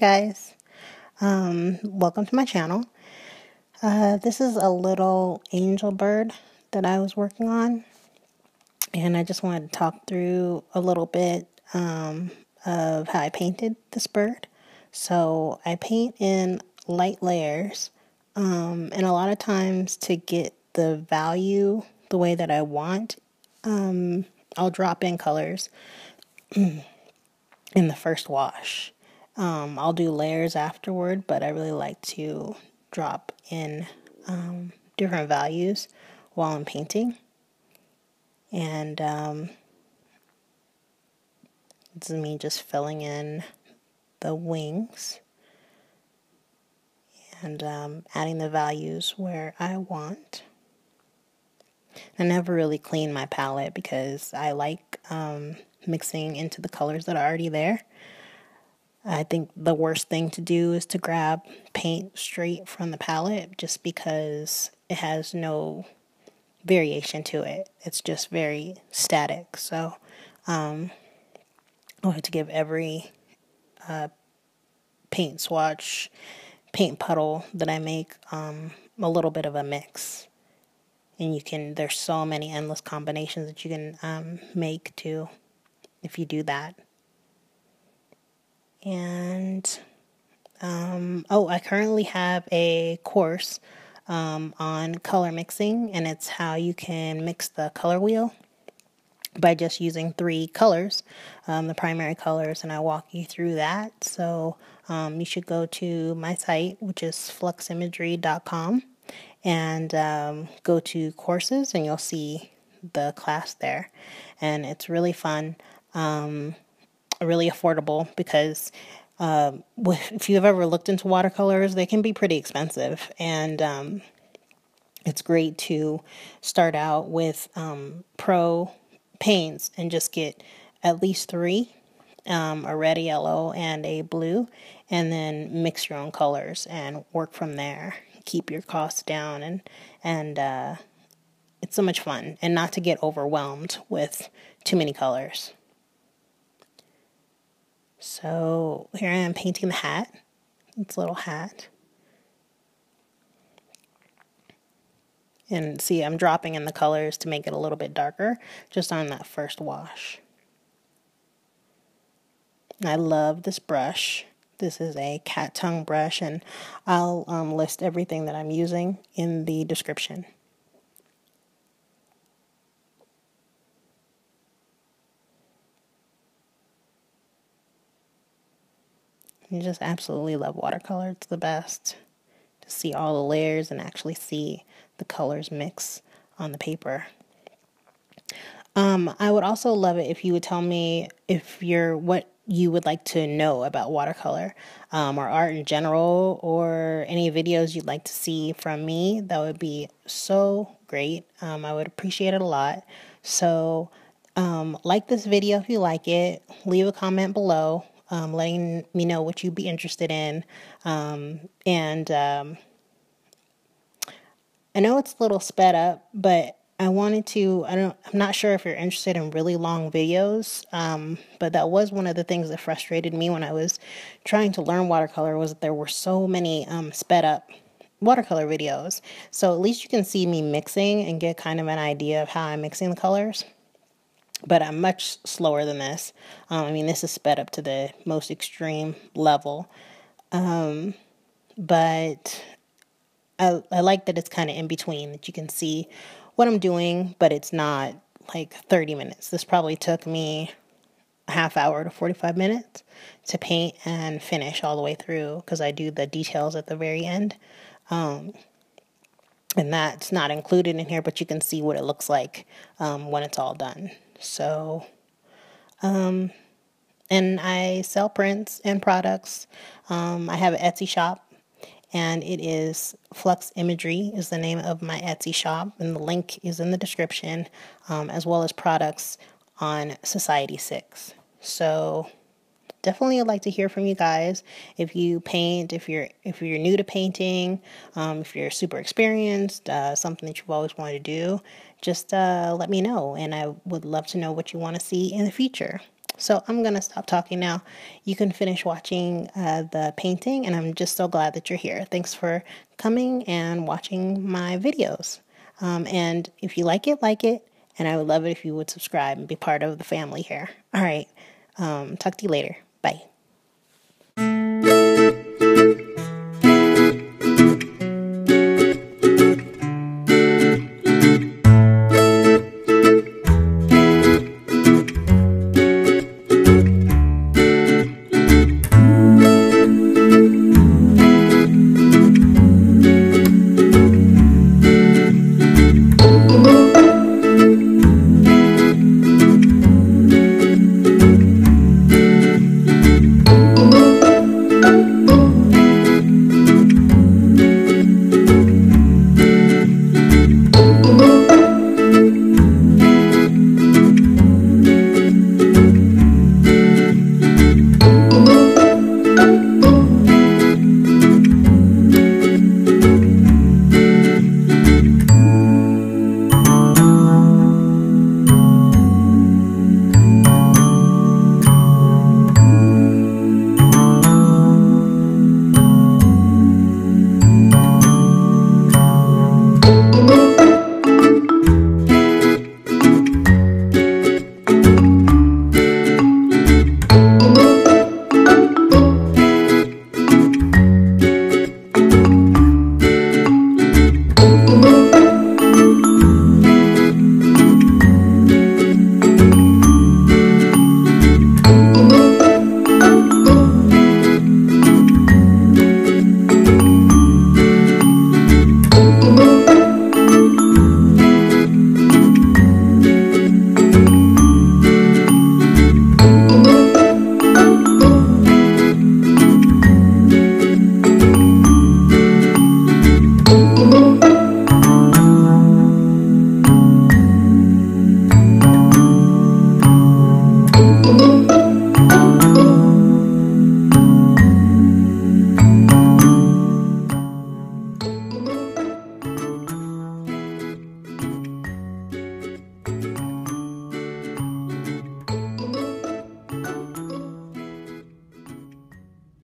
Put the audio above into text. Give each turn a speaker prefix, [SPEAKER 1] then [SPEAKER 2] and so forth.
[SPEAKER 1] guys, welcome to my channel. This is a little angel bird that I was working on, and I just wanted to talk through a little bit of how I painted this bird. So I paint in light layers, and a lot of times to get the value the way that I want, I'll drop in colors in the first wash. I'll do layers afterward, but I really like to drop in different values while I'm painting. And this is me just filling in the wings and adding the values where I want. I never really clean my palette because I like mixing into the colors that are already there. I think the worst thing to do is to grab paint straight from the palette just because it has no variation to it. It's just very static. So I like to give every paint swatch, paint puddle that I make a little bit of a mix. And there's so many endless combinations that you can make too if you do that. And I currently have a course on color mixing, and it's how you can mix the color wheel by just using 3 colors, the primary colors, and I walk you through that. So you should go to my site, which is fluximagery.com, and go to courses, and you'll see the class there. And it's really fun. Really affordable because if you've ever looked into watercolors, they can be pretty expensive, and it's great to start out with pro paints and just get at least 3, a red, yellow, and a blue, and then mix your own colors and work from there. Keep your costs down, and it's so much fun, and not to get overwhelmed with too many colors. So here I am painting the hat, its little hat. And see, I'm dropping in the colors to make it a little bit darker, just on that first wash. I love this brush. This is a cat tongue brush, and I'll list everything that I'm using in the description. I just absolutely love watercolor. It's the best to see all the layers and actually see the colors mix on the paper. I would also love it if you would tell me what you would like to know about watercolor, or art in general, or any videos you'd like to see from me. That would be so great. I would appreciate it a lot. So like this video if you like it. Leave a comment below, letting me know what you'd be interested in. And I know it's a little sped up, but I wanted to, I'm not sure if you're interested in really long videos, but that was one of the things that frustrated me when I was trying to learn watercolor, was that there were so many sped up watercolor videos. So at least you can see me mixing and get kind of an idea of how I'm mixing the colors. But I'm much slower than this. I mean, this is sped up to the most extreme level. But I like that it's kind of in between, that you can see what I'm doing, but it's not like 30 minutes. This probably took me a half hour to 45 minutes to paint and finish all the way through, because I do the details at the very end. And that's not included in here, but you can see what it looks like when it's all done. So, and I sell prints and products. I have an Etsy shop, and it is Flux Imagery is the name of my Etsy shop, and the link is in the description, as well as products on Society 6. So definitely I'd like to hear from you guys. If you paint, if you're new to painting, if you're super experienced, something that you've always wanted to do, just let me know, and I would love to know what you want to see in the future. So I'm going to stop talking now. You can finish watching the painting, and I'm just so glad that you're here. Thanks for coming and watching my videos. And if you like it, and I would love it if you would subscribe and be part of the family here. All right. Talk to you later. Bye.